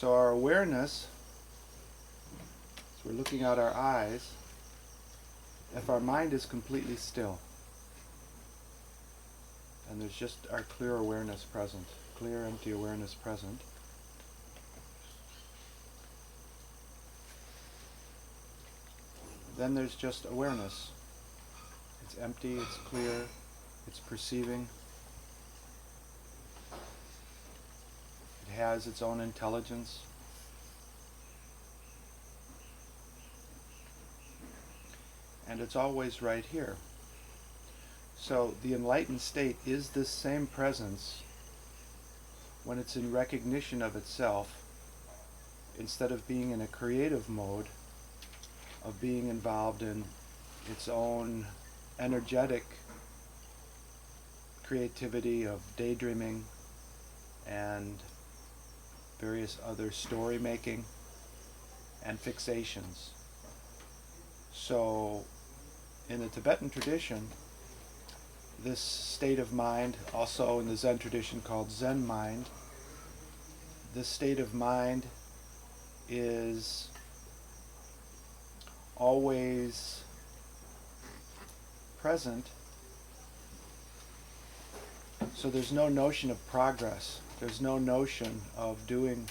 So our awareness, as we're looking at our eyes, if our mind is completely still, and there's just our clear awareness present, clear, empty awareness present, then there's just awareness. It's empty, it's clear, it's perceiving. It has its own intelligence. And it's always right here. So the enlightened state is this same presence when it's in recognition of itself, instead of being in a creative mode, of being involved in its own energetic creativity of daydreaming and various other story making and fixations. So in the Tibetan tradition, this state of mind, also in the Zen tradition called Zen mind, this state of mind is always present. So there's no notion of progress. There's no notion of doing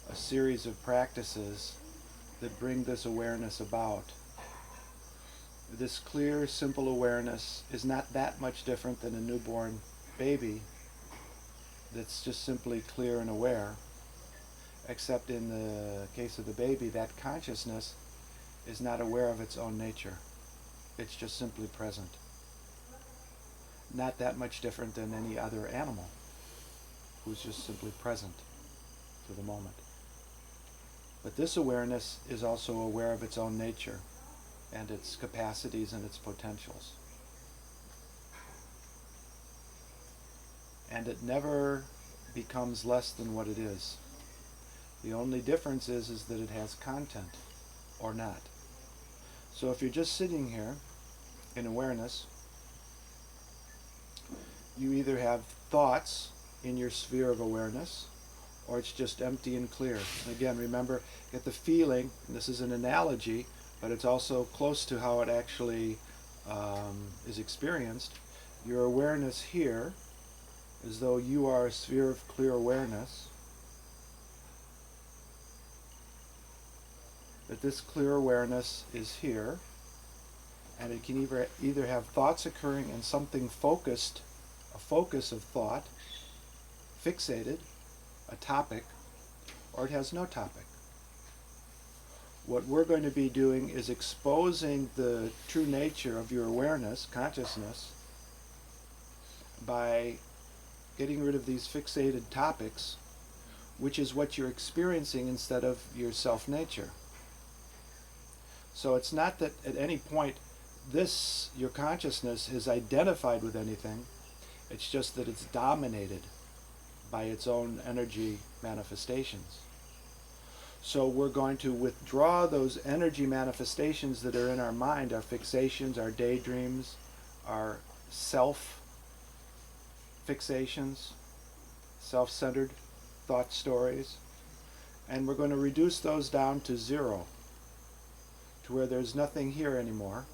a series of practices that bring this awareness about. This clear, simple awareness is not that much different than a newborn baby that's just simply clear and aware, except in the case of the baby, that consciousness is not aware of its own nature. It's just simply present. Not that much different than any other animal who's just simply present to the moment. But this awareness is also aware of its own nature and its capacities and its potentials. And it never becomes less than what it is. The only difference is that it has content or not. So if you're just sitting here in awareness, you either have thoughts in your sphere of awareness, or it's just empty and clear. And again, remember, get the feeling, and this is an analogy, but it's also close to how it actually is experienced. Your awareness here, as though you are a sphere of clear awareness, that this clear awareness is here, and it can either have thoughts occurring in something focused, a focus of thought, fixated, a topic, or it has no topic. What we're going to be doing is exposing the true nature of your awareness, consciousness, by getting rid of these fixated topics, which is what you're experiencing instead of your self-nature. So it's not that at any point your consciousness is identified with anything, it's just that it's dominated by its own energy manifestations. So we're going to withdraw those energy manifestations that are in our mind, our fixations, our daydreams, our self-fixations, self-centered thought stories, and we're going to reduce those down to zero, to where there's nothing here anymore.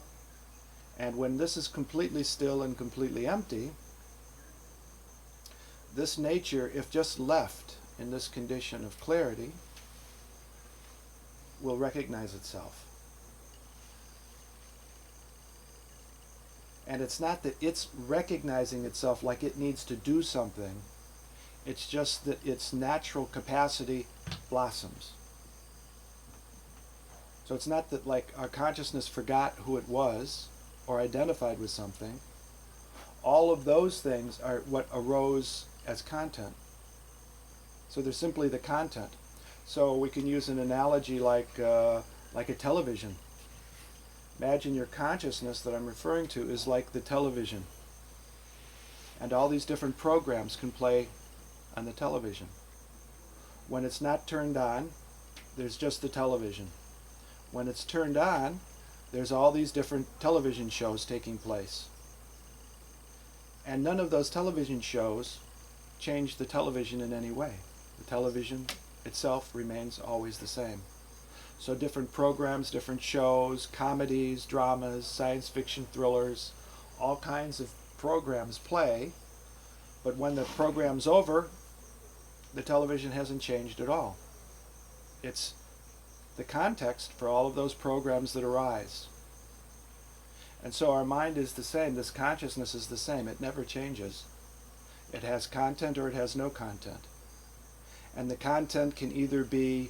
And when this is completely still and completely empty, this nature, if just left in this condition of clarity, will recognize itself. And it's not that it's recognizing itself like it needs to do something, it's just that its natural capacity blossoms. So it's not that like our consciousness forgot who it was or identified with something. All of those things are what arose as content. So they're simply the content. So we can use an analogy like a television. Imagine your consciousness that I'm referring to is like the television. And all these different programs can play on the television. When it's not turned on, there's just the television. When it's turned on, there's all these different television shows taking place. And none of those television shows change the television in any way. The television itself remains always the same. So different programs, different shows, comedies, dramas, science fiction thrillers, all kinds of programs play, but when the program's over, the television hasn't changed at all. It's the context for all of those programs that arise. And so our mind is the same, this consciousness is the same, it never changes. It has content or it has no content. And the content can either be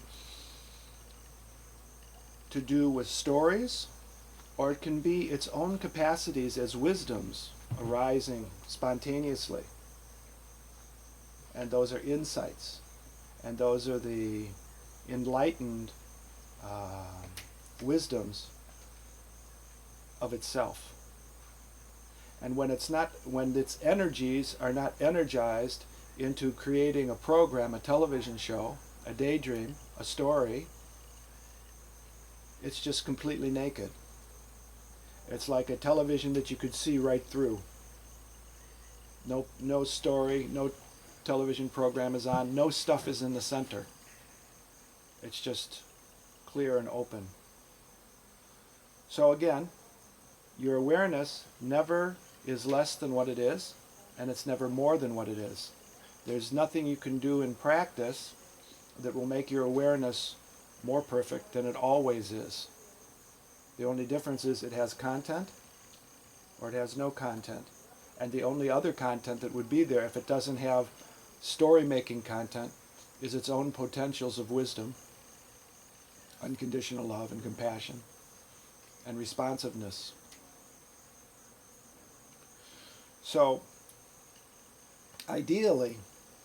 to do with stories, or it can be its own capacities as wisdoms arising spontaneously. And those are insights, and those are the enlightened wisdoms of itself. And when its energies are not energized into creating a program, a television show, a daydream, a story, it's just completely naked. It's like a television that you could see right through. No story, no television program is on, no stuff is in the center. It's just clear and open. So again, your awareness never is less than what it is, and it's never more than what it is. There's nothing you can do in practice that will make your awareness more perfect than it always is. The only difference is it has content or it has no content. And the only other content that would be there if it doesn't have story-making content is its own potentials of wisdom, unconditional love and compassion, and responsiveness. So, ideally,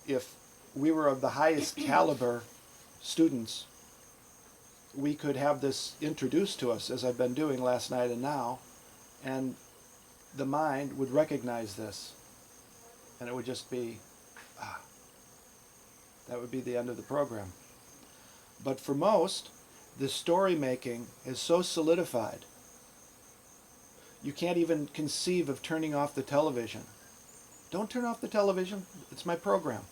if we were of the highest caliber students, we could have this introduced to us, as I've been doing last night and now, and the mind would recognize this, and it would just be, that would be the end of the program. But for most, the story making is so solidified, you can't even conceive of turning off the television. Don't turn off the television, it's my program.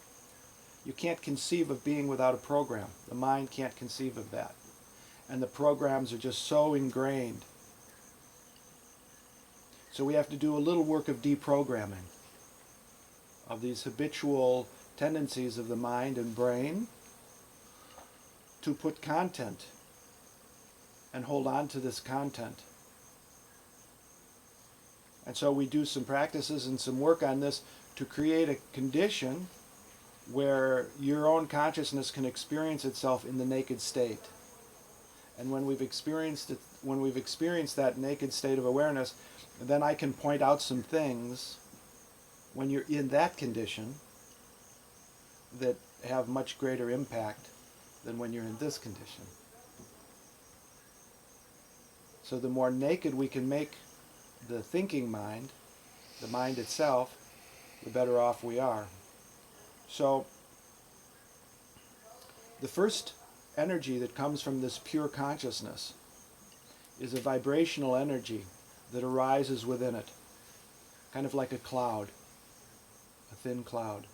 You can't conceive of being without a program. The mind can't conceive of that. And the programs are just so ingrained. So we have to do a little work of deprogramming of these habitual tendencies of the mind and brain to put content and hold on to this content. And so we do some practices and some work on this to create a condition where your own consciousness can experience itself in the naked state. And when we've experienced it, when we've experienced that naked state of awareness, then I can point out some things when you're in that condition that have much greater impact than when you're in this condition. So the more naked we can make the thinking mind, the mind itself, the better off we are. So the first energy that comes from this pure consciousness is a vibrational energy that arises within it, kind of like a cloud, a thin cloud.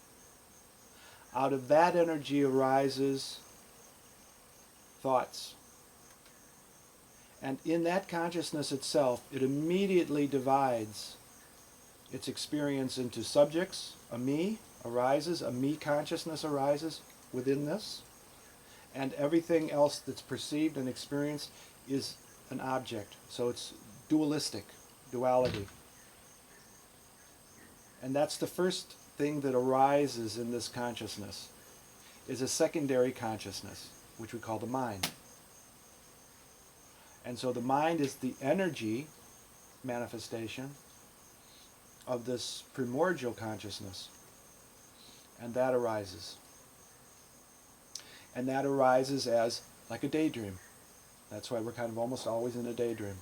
Out of that energy arises thoughts. And in that consciousness itself, it immediately divides its experience into subjects. A me arises, a me consciousness arises within this, and everything else that's perceived and experienced is an object. So it's dualistic, duality. And that's the first thing that arises in this consciousness, is a secondary consciousness, which we call the mind. And so the mind is the energy manifestation of this primordial consciousness. And that arises. And that arises as like a daydream. That's why we're kind of almost always in a daydream.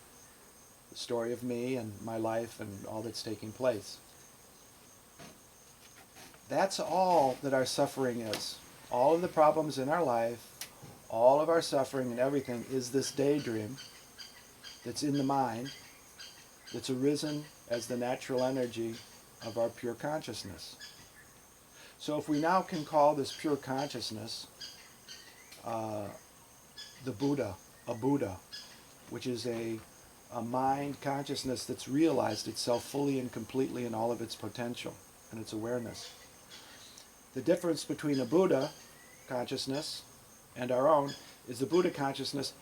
The story of me and my life and all that's taking place. That's all that our suffering is. All of the problems in our life, all of our suffering and everything is this daydream that's in the mind, that's arisen as the natural energy of our pure consciousness. So if we now can call this pure consciousness uh, the Buddha, a Buddha, which is a mind consciousness that's realized itself fully and completely in all of its potential and its awareness. The difference between a Buddha consciousness and our own is the Buddha consciousness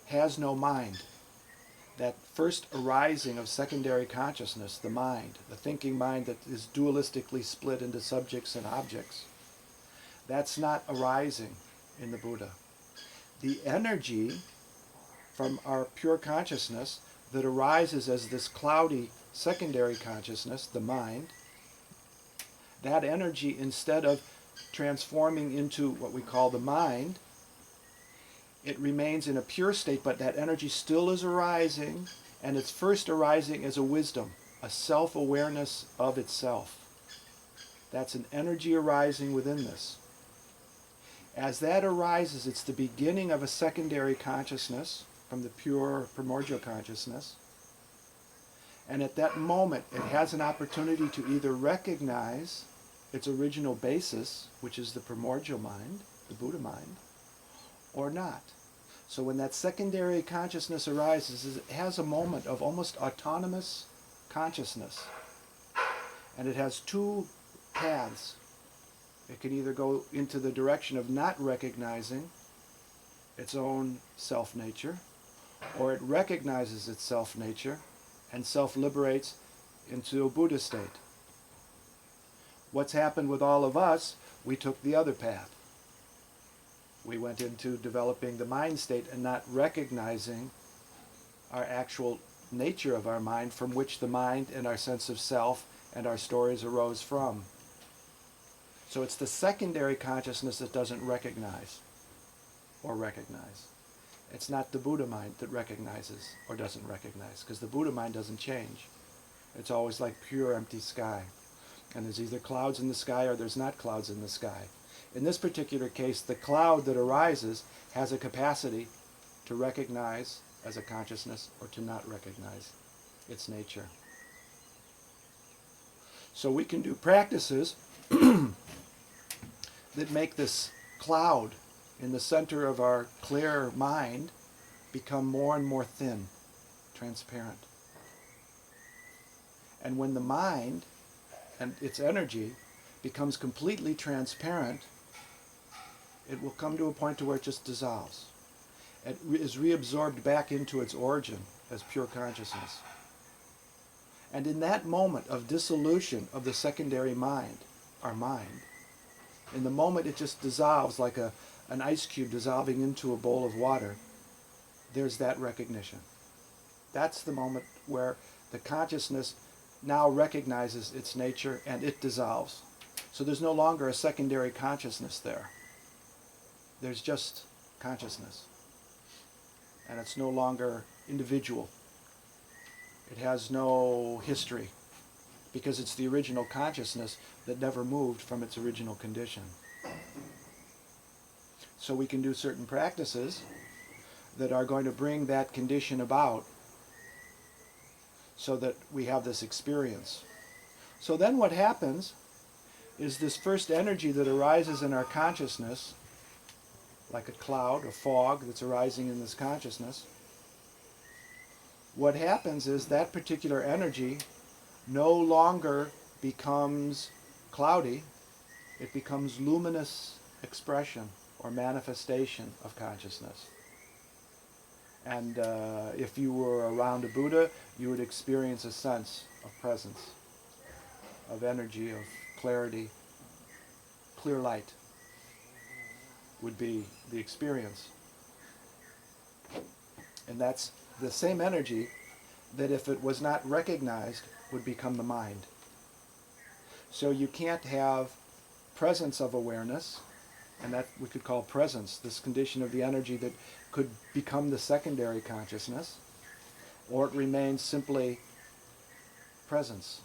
has no mind. That first arising of secondary consciousness, the mind, the thinking mind that is dualistically split into subjects and objects, that's not arising in the Buddha. The energy from our pure consciousness that arises as this cloudy secondary consciousness, the mind, that energy, instead of transforming into what we call the mind, it remains in a pure state, but that energy still is arising, and it's first arising as a wisdom, a self-awareness of itself. That's an energy arising within this. As that arises, it's the beginning of a secondary consciousness from the pure primordial consciousness. And at that moment, it has an opportunity to either recognize its original basis, which is the primordial mind, the Buddha mind, or not. So when that secondary consciousness arises, it has a moment of almost autonomous consciousness. And it has two paths. It can either go into the direction of not recognizing its own self-nature, or it recognizes its self-nature and self-liberates into a Buddha state. What's happened with all of us, we took the other path. We went into developing the mind state and not recognizing our actual nature of our mind, from which the mind and our sense of self and our stories arose from. So it's the secondary consciousness that doesn't recognize or recognize. It's not the Buddha mind that recognizes or doesn't recognize, because the Buddha mind doesn't change. It's always like pure empty sky. And there's either clouds in the sky or there's not clouds in the sky. In this particular case, the cloud that arises has a capacity to recognize as a consciousness or to not recognize its nature. So we can do practices that make this cloud in the center of our clear mind become more and more thin, transparent. And when the mind and its energy becomes completely transparent, it will come to a point to where it just dissolves. It is reabsorbed back into its origin as pure consciousness. And in that moment of dissolution of the secondary mind, our mind, in the moment it just dissolves like an ice cube dissolving into a bowl of water, there's that recognition. That's the moment where the consciousness now recognizes its nature and it dissolves. So there's no longer a secondary consciousness there. There's just consciousness. And it's no longer individual. It has no history, because it's the original consciousness that never moved from its original condition. So we can do certain practices that are going to bring that condition about so that we have this experience. So then what happens is this first energy that arises in our consciousness, like a cloud, a fog that's arising in this consciousness, what happens is that particular energy no longer becomes cloudy, it becomes luminous expression or manifestation of consciousness. And if you were around a Buddha, you would experience a sense of presence, of energy, of clarity. Clear light would be the experience. And that's the same energy that, if it was not recognized, would become the mind. So you can't have presence of awareness, and that we could call presence, this condition of the energy that could become the secondary consciousness, or it remains simply presence.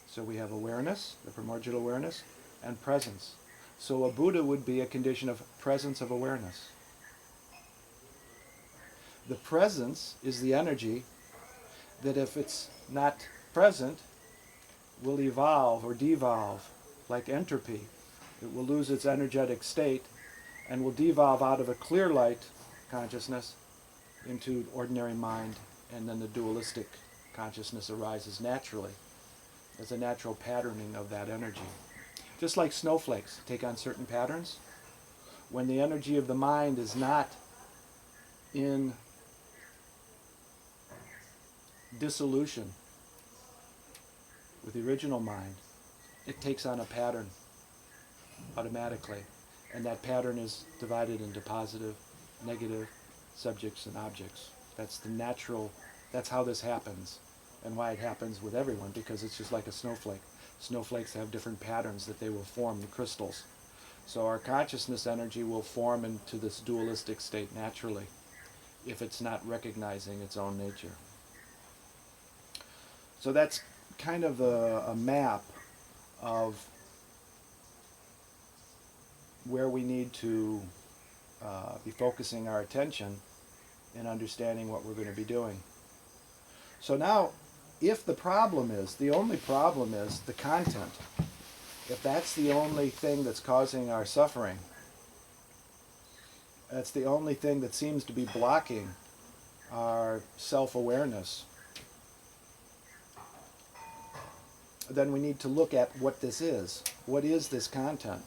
So we have awareness, the primordial awareness, and presence. So a Buddha would be a condition of presence of awareness. The presence is the energy that, if it's not present, will evolve or devolve like entropy. It will lose its energetic state and will devolve out of a clear light consciousness into ordinary mind, and then the dualistic consciousness arises naturally as a natural patterning of that energy. Just like snowflakes take on certain patterns, when the energy of the mind is not in dissolution with the original mind, it takes on a pattern automatically, and that pattern is divided into positive, negative subjects and objects. That's the natural, that's how this happens, and why it happens with everyone, because it's just like a snowflake. Snowflakes have different patterns that they will form in crystals. So our consciousness energy will form into this dualistic state naturally if it's not recognizing its own nature. So that's kind of a map of where we need to be focusing our attention in understanding what we're going to be doing. So now, if the problem is, the only problem is the content, if that's the only thing that's causing our suffering, that's the only thing that seems to be blocking our self-awareness, then we need to look at what this is. What is this content?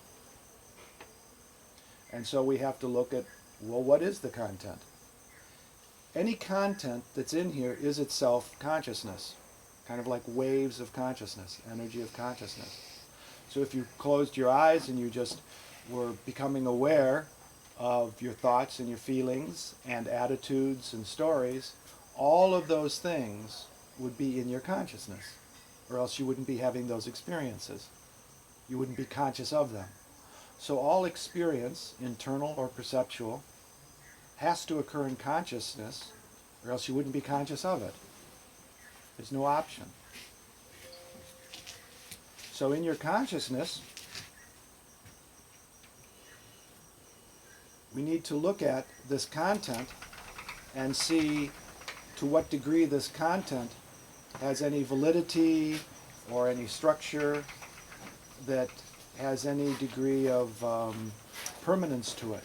And so we have to look at, well, what is the content? Any content that's in here is itself consciousness, kind of like waves of consciousness, energy of consciousness. So if you closed your eyes and you just were becoming aware of your thoughts and your feelings and attitudes and stories, all of those things would be in your consciousness, or else you wouldn't be having those experiences. You wouldn't be conscious of them. So all experience, internal or perceptual, has to occur in consciousness, or else you wouldn't be conscious of it. There's no option. So in your consciousness, we need to look at this content and see to what degree this content has any validity or any structure that has any degree of permanence to it.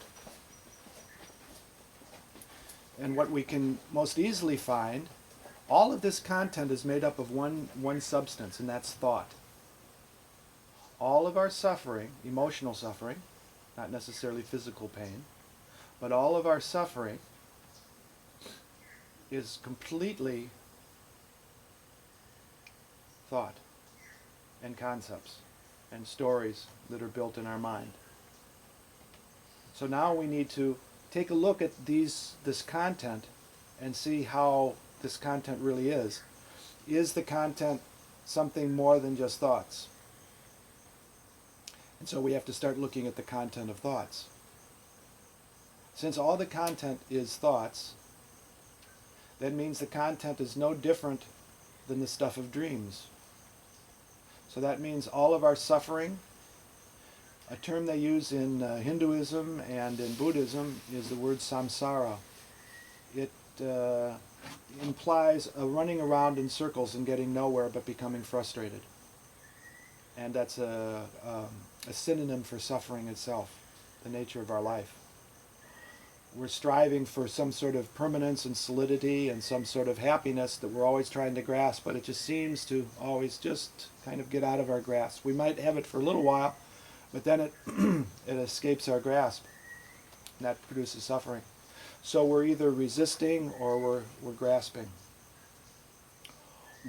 And what we can most easily find, all of this content is made up of one substance, and that's thought. All of our suffering, emotional suffering, not necessarily physical pain, but all of our suffering is completely thought and concepts and stories that are built in our mind. So now we need to take a look at this content and see how this content really is. Is the content something more than just thoughts? And so we have to start looking at the content of thoughts. Since all the content is thoughts, that means the content is no different than the stuff of dreams. So that means all of our suffering, a term they use in Hinduism and in Buddhism is the word samsara. It implies a running around in circles and getting nowhere but becoming frustrated. And that's a synonym for suffering itself, the nature of our life. We're striving for some sort of permanence and solidity and some sort of happiness that we're always trying to grasp, but it just seems to always just kind of get out of our grasp. We might have it for a little while, but then it it escapes our grasp, and that produces suffering. So we're either resisting or we're grasping.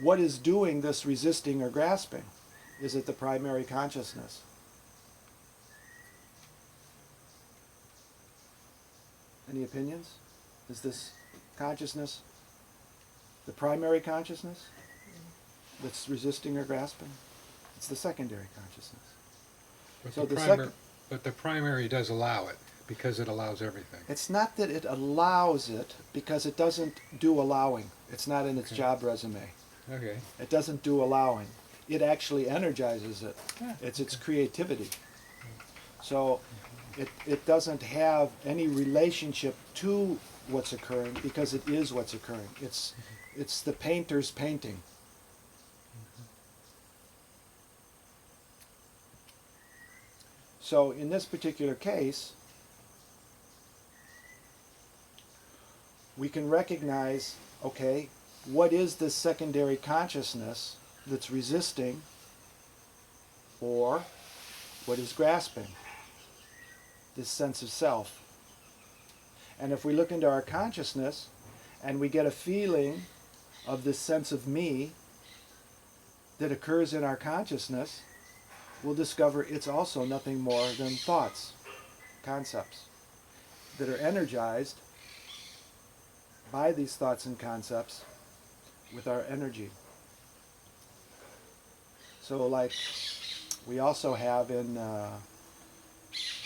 What is doing this resisting or grasping? Is it the primary consciousness? Any opinions? Is this consciousness the primary consciousness that's resisting or grasping? It's the secondary consciousness. But, So but the primary does allow it, because it allows everything. It's not that it allows it, because it doesn't do allowing. It's not in its job resume. Okay. It doesn't do allowing. It actually energizes it. It's its creativity. So it doesn't have any relationship to what's occurring, because it is what's occurring. It's the painter's painting. So in this particular case, we can recognize, okay, what is this secondary consciousness that's resisting, or what is grasping? This sense of self. And if we look into our consciousness and we get a feeling of this sense of me that occurs in our consciousness, we'll discover it's also nothing more than thoughts, concepts, that are energized by these thoughts and concepts with our energy. So like we also have in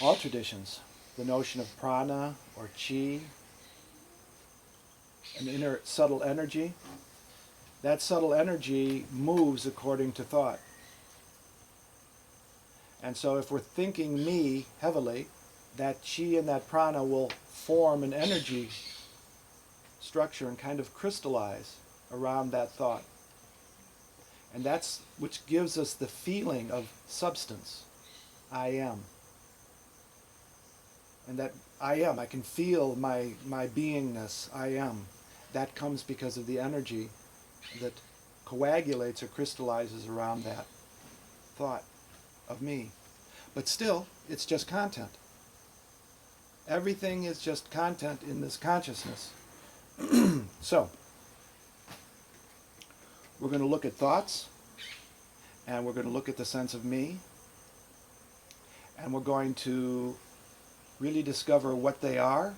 all traditions, the notion of prana or chi, an inner subtle energy. That subtle energy moves according to thought. And so if we're thinking me heavily, that chi and that prana will form an energy structure and kind of crystallize around that thought. And that's which gives us the feeling of substance. I am. And that I am. I can feel my beingness. I am. That comes because of the energy that coagulates or crystallizes around that thought of me. But still, it's just content. Everything is just content in this consciousness. So, we're going to look at thoughts, and we're going to look at the sense of me, and we're going to really discover what they are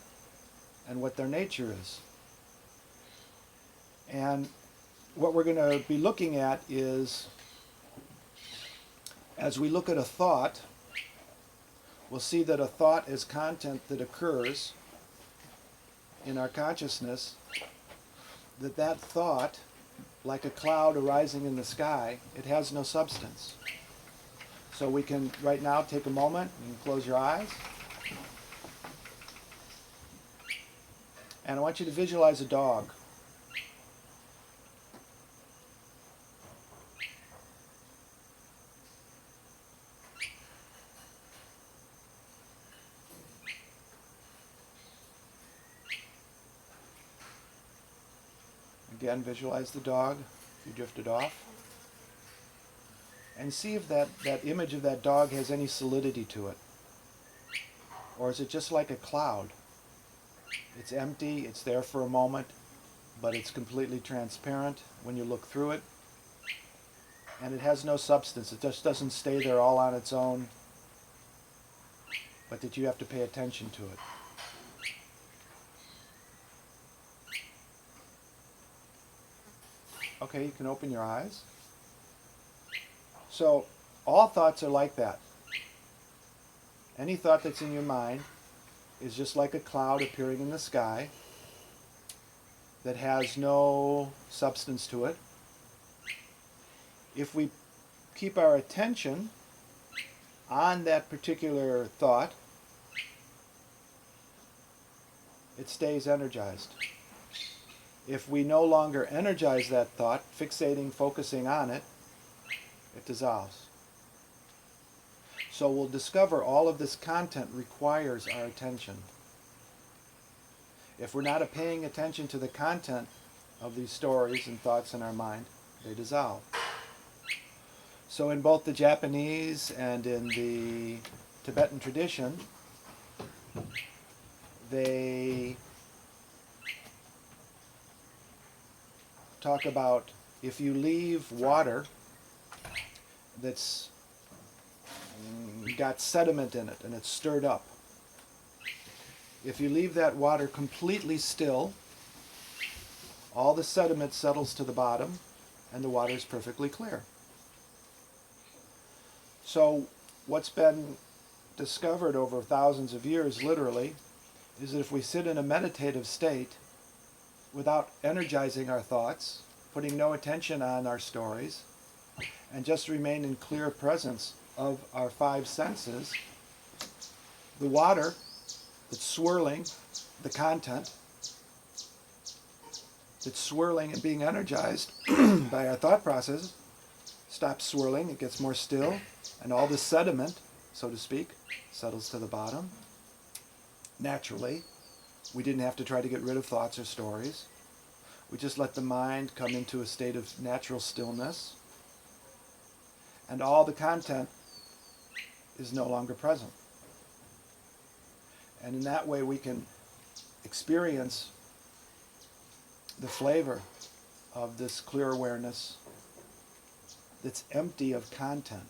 and what their nature is. And what we're going to be looking at is, as we look at a thought, we'll see that a thought is content that occurs in our consciousness, that thought, like a cloud arising in the sky, it has no substance. So we can right now take a moment and close your eyes. And I want you to visualize a dog. Again, visualize the dog if you drifted off. And see if that image of that dog has any solidity to it. Or is it just like a cloud? It's empty, it's there for a moment, but it's completely transparent when you look through it. And it has no substance. It just doesn't stay there all on its own, but that you have to pay attention to it. Okay, you can open your eyes. So, all thoughts are like that. Any thought that's in your mind is just like a cloud appearing in the sky that has no substance to it. If we keep our attention on that particular thought, it stays energized. If we no longer energize that thought, fixating, focusing on it, it dissolves. So we'll discover all of this content requires our attention. If we're not paying attention to the content of these stories and thoughts in our mind, they dissolve. So in both the Japanese and in the Tibetan tradition, they talk about if you leave water that's got sediment in it and it's stirred up, if you leave that water completely still, all the sediment settles to the bottom and the water is perfectly clear. So what's been discovered over thousands of years, literally, is that if we sit in a meditative state without energizing our thoughts, putting no attention on our stories, and just remain in clear presence of our five senses, the water that's swirling, the content that's swirling and being energized by our thought process, stops swirling, it gets more still, and all the sediment, so to speak, settles to the bottom naturally, We didn't have to try to get rid of thoughts or stories. We just let the mind come into a state of natural stillness, and all the content is no longer present. And in that way we can experience the flavor of this clear awareness that's empty of content.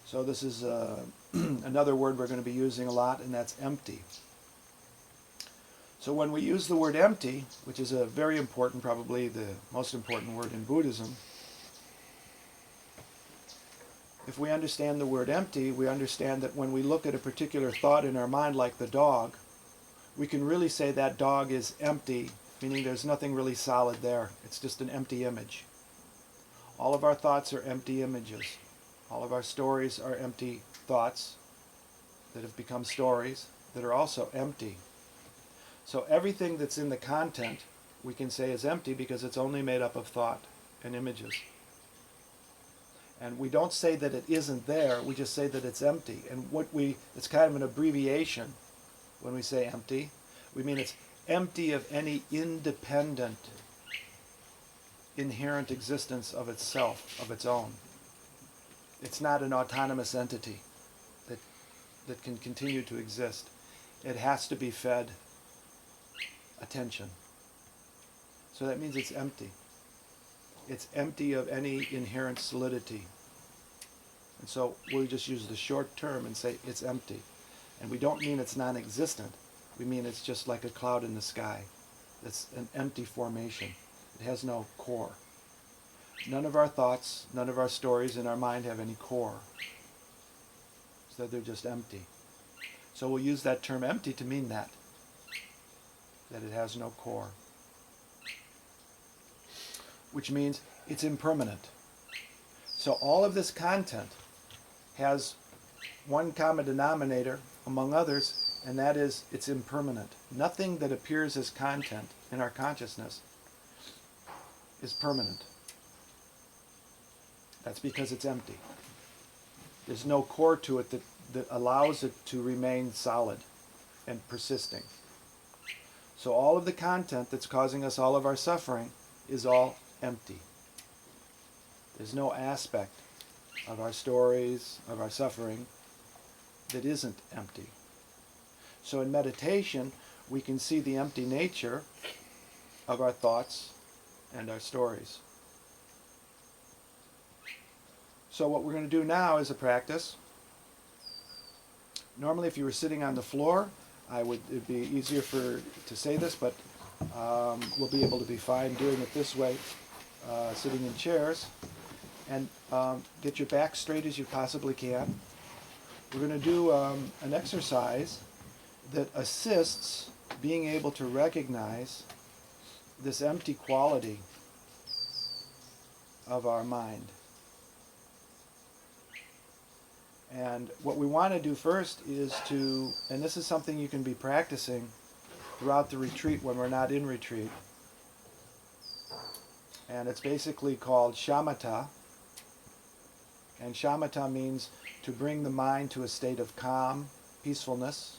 So this is another word we're going to be using a lot, and that's empty. So when we use the word empty, which is a very important, probably the most important word in Buddhism, if we understand the word empty, we understand that when we look at a particular thought in our mind, like the dog, we can really say that dog is empty, meaning there's nothing really solid there. It's just an empty image. All of our thoughts are empty images. All of our stories are empty thoughts that have become stories that are also empty. So everything that's in the content we can say is empty because it's only made up of thought and images. And we don't say that it isn't there, we just say that it's empty. And it's kind of an abbreviation when we say empty. We mean it's empty of any independent, inherent existence of itself, of its own. It's not an autonomous entity that can continue to exist. It has to be fed attention. So that means it's empty. It's empty of any inherent solidity. And so we'll just use the short term and say it's empty. And we don't mean it's non-existent. We mean it's just like a cloud in the sky. It's an empty formation. It has no core. None of our thoughts, none of our stories in our mind have any core. So they're just empty. So we'll use that term empty to mean that it has no core. Which means it's impermanent. So all of this content has one common denominator among others, and that is it's impermanent. Nothing that appears as content in our consciousness is permanent. That's because it's empty. There's no core to it that allows it to remain solid and persisting. So all of the content that's causing us all of our suffering is all empty. There's no aspect of our stories, of our suffering, that isn't empty. So in meditation, we can see the empty nature of our thoughts and our stories. So what we're going to do now is a practice. Normally if you were sitting on the floor, it'd be easier to say this, but we'll be able to be fine doing it this way, sitting in chairs. And get your back straight as you possibly can. We're going to do an exercise that assists being able to recognize this empty quality of our mind. And what we want to do first is and this is something you can be practicing throughout the retreat when we're not in retreat. And it's basically called shamatha. And shamatha means to bring the mind to a state of calm, peacefulness.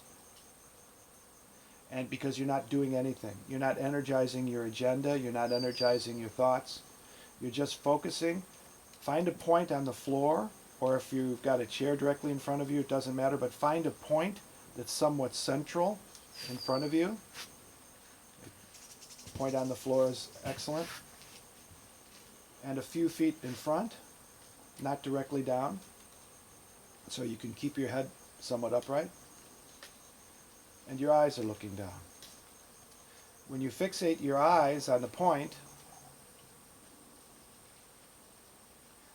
And because you're not doing anything. You're not energizing your agenda, you're not energizing your thoughts. You're just focusing. Find a point on the floor, or if you've got a chair directly in front of you, it doesn't matter, but find a point that's somewhat central in front of you. A point on the floor is excellent. And a few feet in front, not directly down, so you can keep your head somewhat upright. And your eyes are looking down. When you fixate your eyes on the point,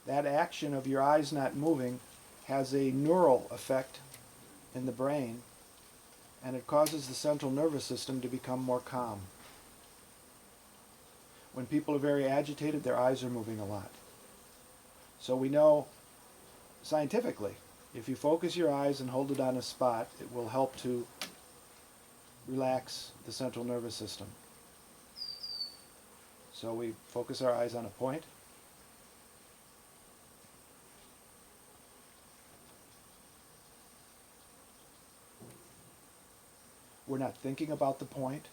that action of your eyes not moving has a neural effect in the brain, and it causes the central nervous system to become more calm. When people are very agitated, their eyes are moving a lot. So we know scientifically, if you focus your eyes and hold it on a spot, it will help to relax the central nervous system. So we focus our eyes on a point. We're not thinking about the point.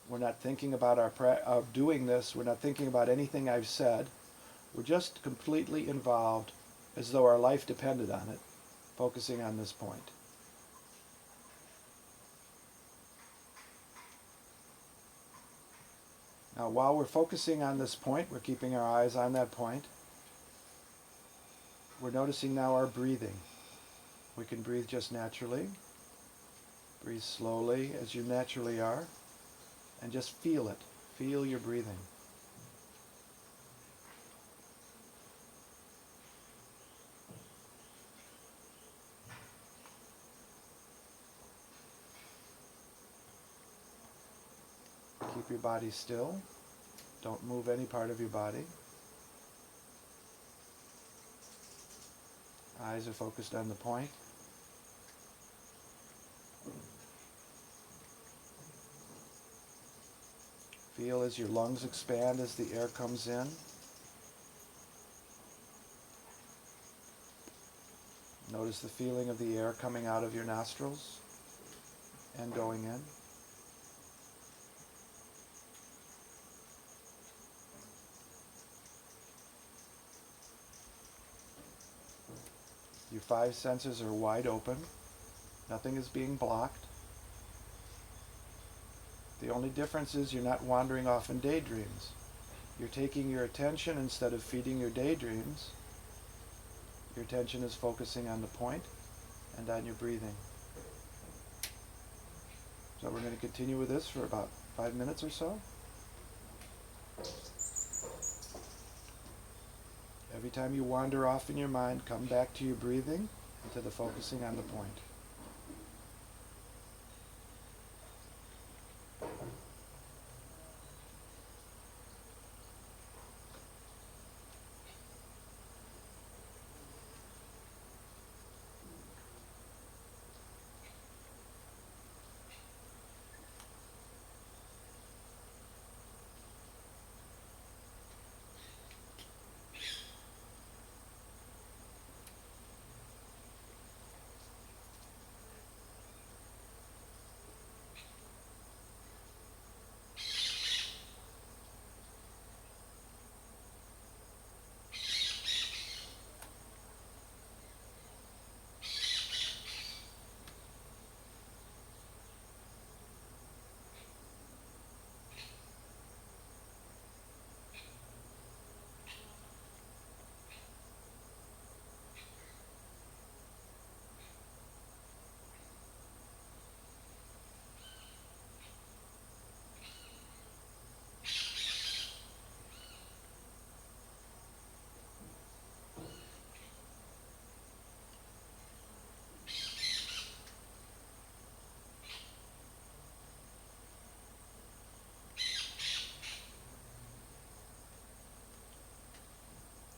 We're not thinking about of doing this. We're not thinking about anything I've said. We're just completely involved as though our life depended on it, focusing on this point. Now, while we're focusing on this point, we're keeping our eyes on that point. We're noticing now our breathing. We can breathe just naturally. Breathe slowly as you naturally are, and just feel it. Feel your breathing. Keep your body still. Don't move any part of your body. Eyes are focused on the point. Feel as your lungs expand as the air comes in. Notice the feeling of the air coming out of your nostrils and going in. Your five senses are wide open. Nothing is being blocked. The only difference is you're not wandering off in daydreams. You're taking your attention instead of feeding your daydreams. Your attention is focusing on the point and on your breathing. So we're going to continue with this for about 5 minutes or so. Every time you wander off in your mind, come back to your breathing and to the focusing on the point.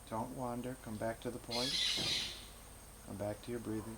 Don't wander. Come back to the point. Come back to your breathing.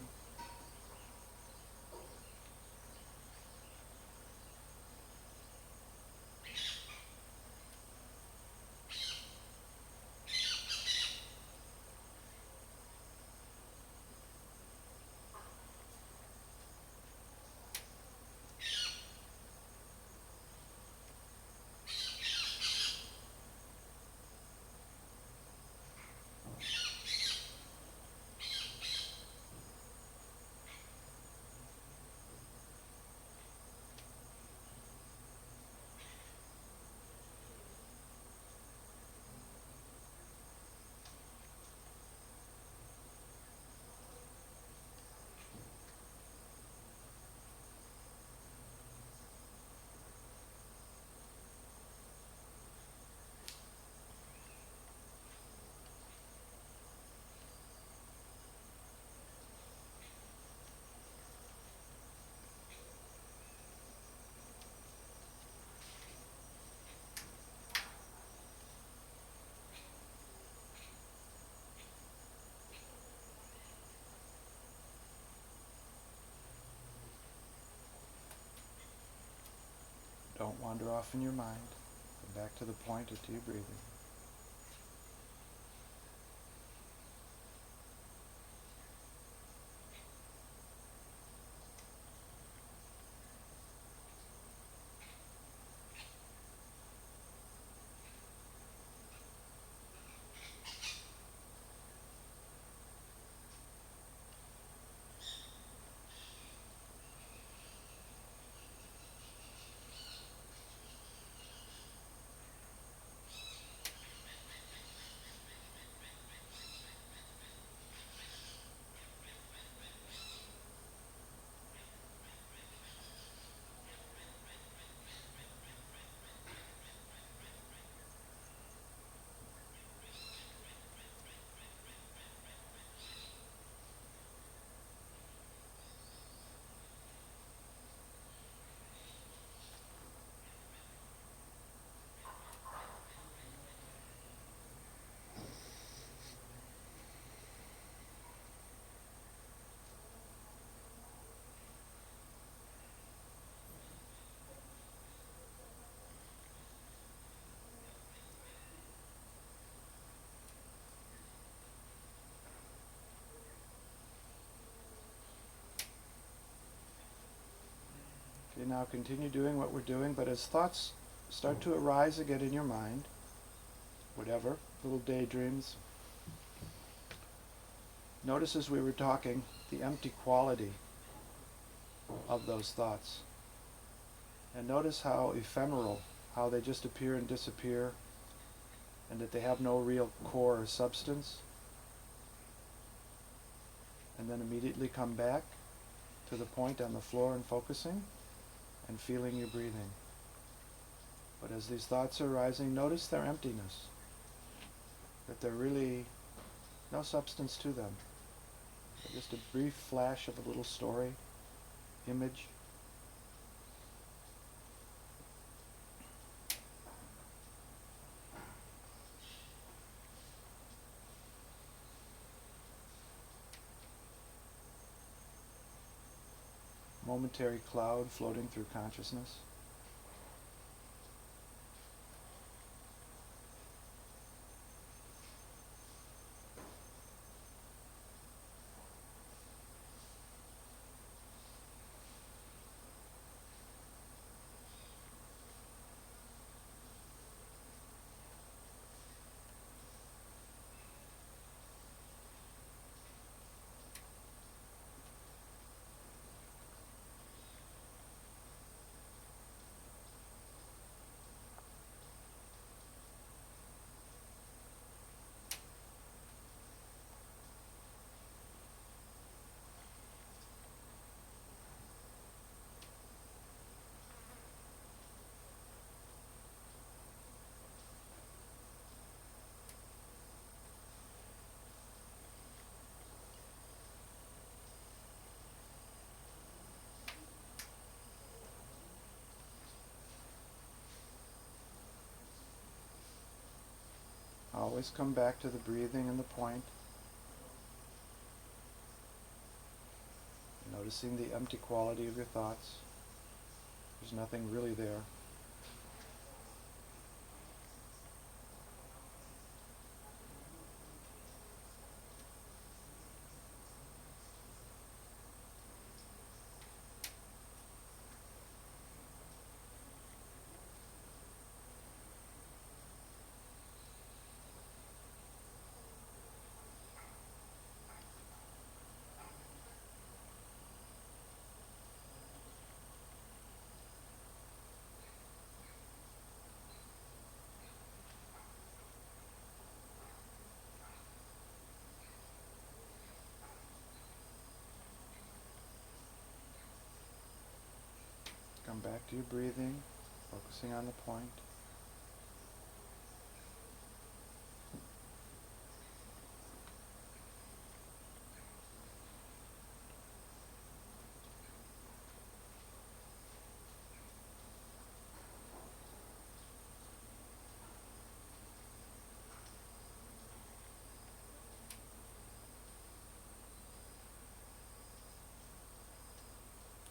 Don't wander off in your mind. Come back to the point or to your breathing. now continue doing what we're doing, but as thoughts start to arise again in your mind, whatever, little daydreams, notice as we were talking the empty quality of those thoughts. And notice how ephemeral, how they just appear and disappear, and that they have no real core or substance. And then immediately come back to the point on the floor and focusing and feeling your breathing. But as these thoughts are arising, notice their emptiness, that they're really no substance to them. They're just a brief flash of a little story, image. Momentary cloud floating through consciousness. Always come back to the breathing and the point. Noticing the empty quality of your thoughts. There's nothing really there. Come back to your breathing, focusing on the point.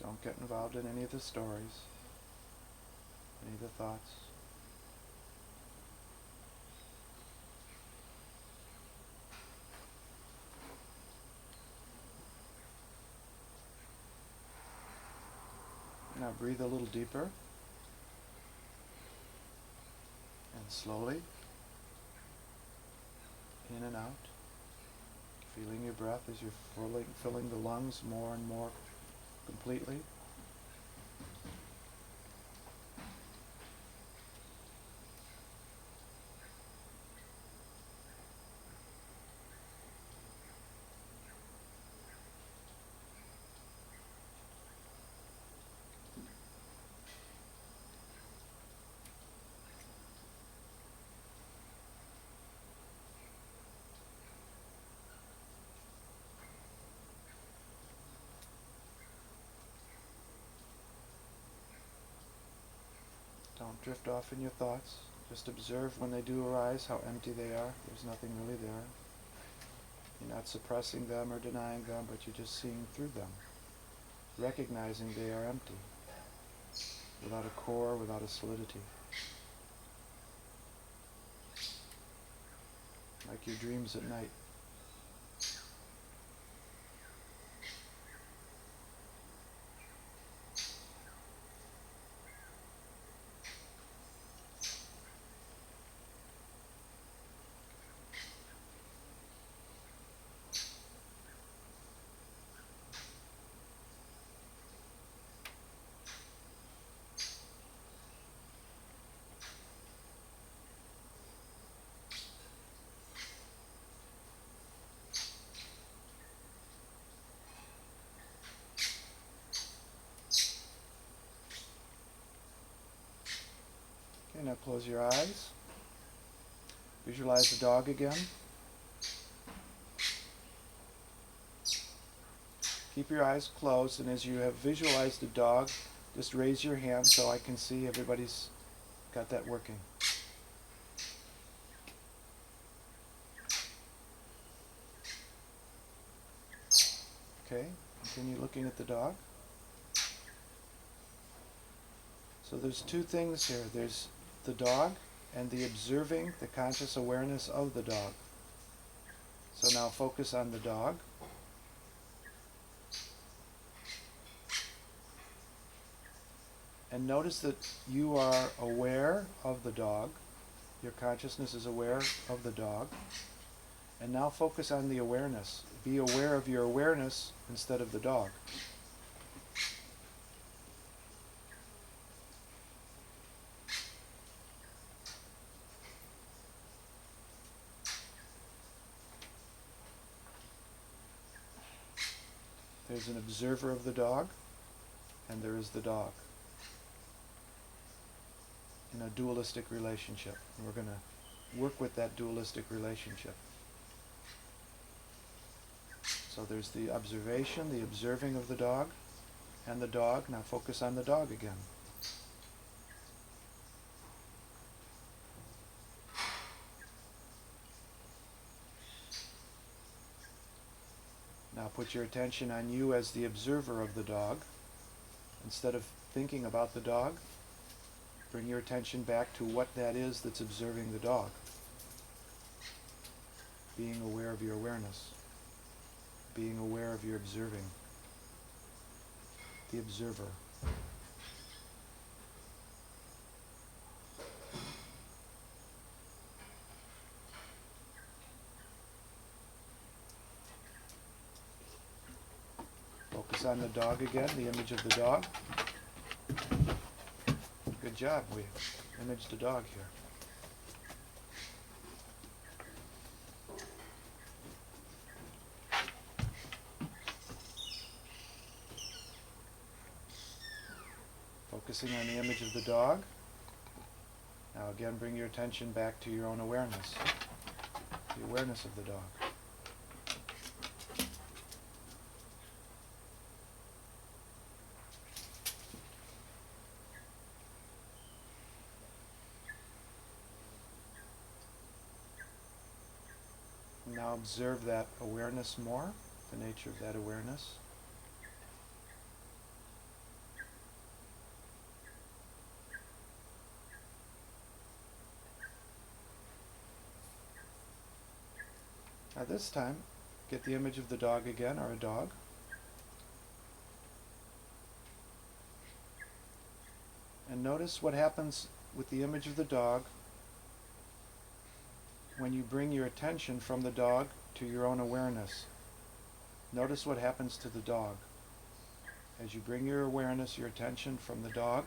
Don't get involved in any of the stories, any of the thoughts. Now breathe a little deeper and slowly in and out, feeling your breath as you're filling the lungs more and more completely. Don't drift off in your thoughts. Just observe when they do arise how empty they are. There's nothing really there. You're not suppressing them or denying them, but you're just seeing through them, recognizing they are empty, without a core, without a solidity. Like your dreams at night. now close your eyes. Visualize the dog again. Keep your eyes closed, and as you have visualized the dog, just raise your hand so I can see everybody's got that working. Okay, continue looking at the dog. So there's two things here. There's the dog and the observing, the conscious awareness of the dog. So now focus on the dog. And notice that you are aware of the dog. Your consciousness is aware of the dog. And now focus on the awareness. Be aware of your awareness instead of the dog. There's an observer of the dog, and there is the dog in a dualistic relationship. And we're going to work with that dualistic relationship. So there's the observation, the observing of the dog, and the dog. Now focus on the dog again. Now put your attention on you as the observer of the dog. Instead of thinking about the dog, bring your attention back to what that is that's observing the dog. Being aware of your awareness. Being aware of your observing. The observer. Focus on the dog again, the image of the dog. Good job, we imaged the dog here. Focusing on the image of the dog. Now again, bring your attention back to your own awareness. The awareness of the dog. Now observe that awareness more, the nature of that awareness. Now this time, get the image of the dog again, or a dog. And notice what happens with the image of the dog when you bring your attention from the dog to your own awareness. Notice what happens to the dog. As you bring your awareness, your attention from the dog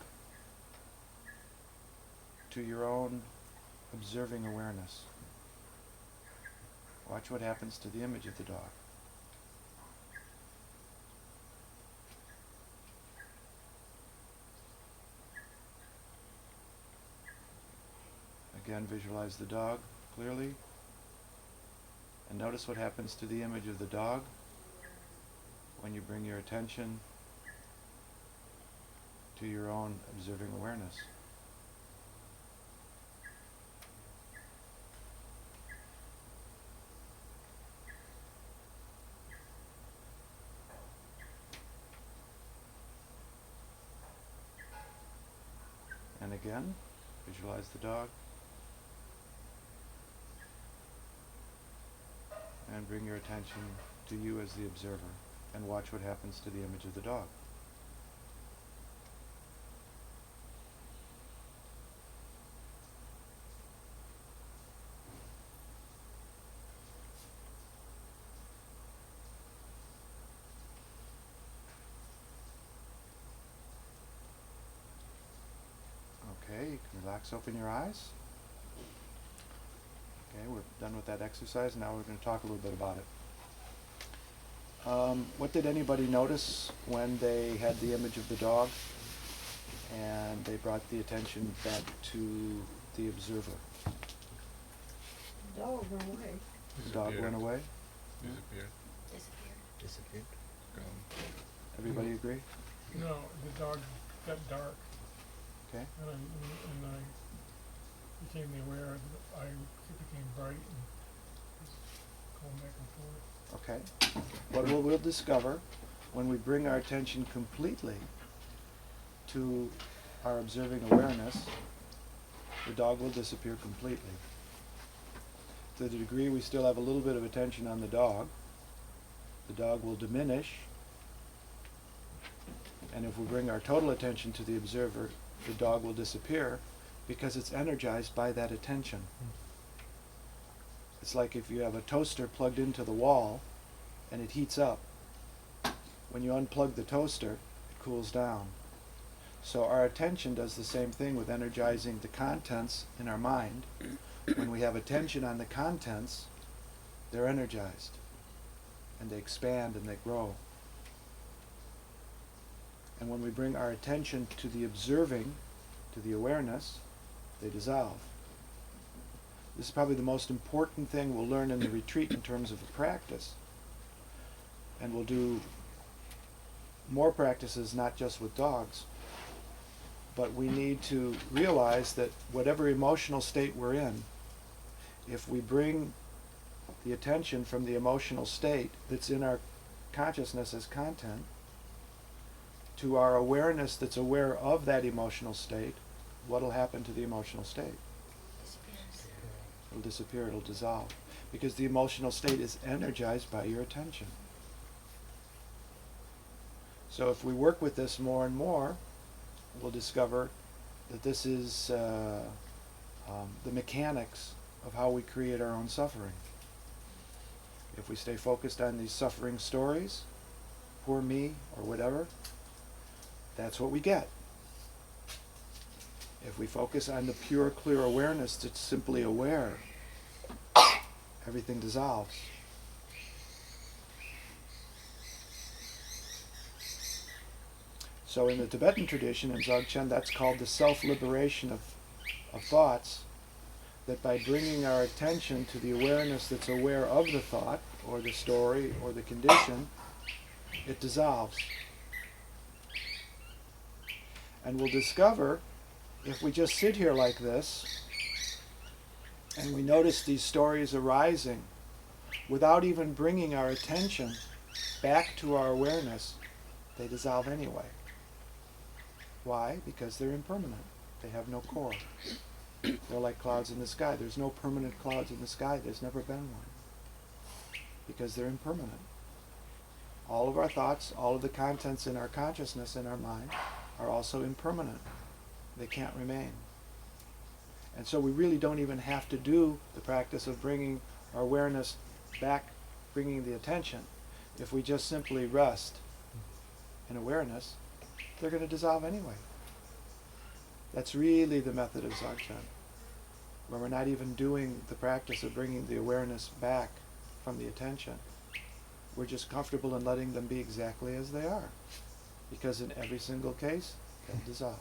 to your own observing awareness. Watch what happens to the image of the dog. Again, visualize the dog clearly. And notice what happens to the image of the dog when you bring your attention to your own observing awareness. And again, visualize the dog. And bring your attention to you as the observer. And watch what happens to the image of the dog. Okay, you can relax, open your eyes. Okay, we're done with that exercise. Now we're going to talk a little bit about it. What did anybody notice when they had the image of the dog and they brought the attention back to the observer. Dog went away. The dog went away. Disappeared. Disappeared. Gone. Everybody agree? No, the dog got dark, Okay. and I became aware that it became bright and was going back and forth. Okay. What we'll discover when we bring our attention completely to our observing awareness, the dog will disappear completely. To the degree we still have a little bit of attention on the dog will diminish. And if we bring our total attention to the observer, the dog will disappear because it's energized by that attention. It's like if you have a toaster plugged into the wall and it heats up. When you unplug the toaster, it cools down. So our attention does the same thing with energizing the contents in our mind. When we have attention on the contents, they're energized and they expand and they grow. And when we bring our attention to the observing, to the awareness, they dissolve. This is probably the most important thing we'll learn in the retreat in terms of a practice. And we'll do more practices, not just with dogs. But we need to realize that whatever emotional state we're in, if we bring the attention from the emotional state that's in our consciousness as content to our awareness that's aware of that emotional state, what'll happen to the emotional state? It'll disappear, it'll dissolve. Because the emotional state is energized by your attention. So if we work with this more and more, we'll discover that this is the mechanics of how we create our own suffering. If we stay focused on these suffering stories, poor me, or whatever, that's what we get. If we focus on the pure, clear awareness that's simply aware, everything dissolves. So in the Tibetan tradition, in Dzogchen, that's called the self-liberation of thoughts, that by bringing our attention to the awareness that's aware of the thought, or the story, or the condition, it dissolves. And we'll discover, if we just sit here like this, and we notice these stories arising, without even bringing our attention back to our awareness, they dissolve anyway. Why? Because they're impermanent. They have no core. They're like clouds in the sky. There's no permanent clouds in the sky. There's never been one. Because they're impermanent. All of our thoughts, all of the contents in our consciousness, in our mind, are also impermanent. They can't remain. And so we really don't even have to do the practice of bringing our awareness back, bringing the attention. If we just simply rest in awareness, they're going to dissolve anyway. That's really the method of Dzogchen, where we're not even doing the practice of bringing the awareness back from the attention. We're just comfortable in letting them be exactly as they are, because in every single case, they'll dissolve.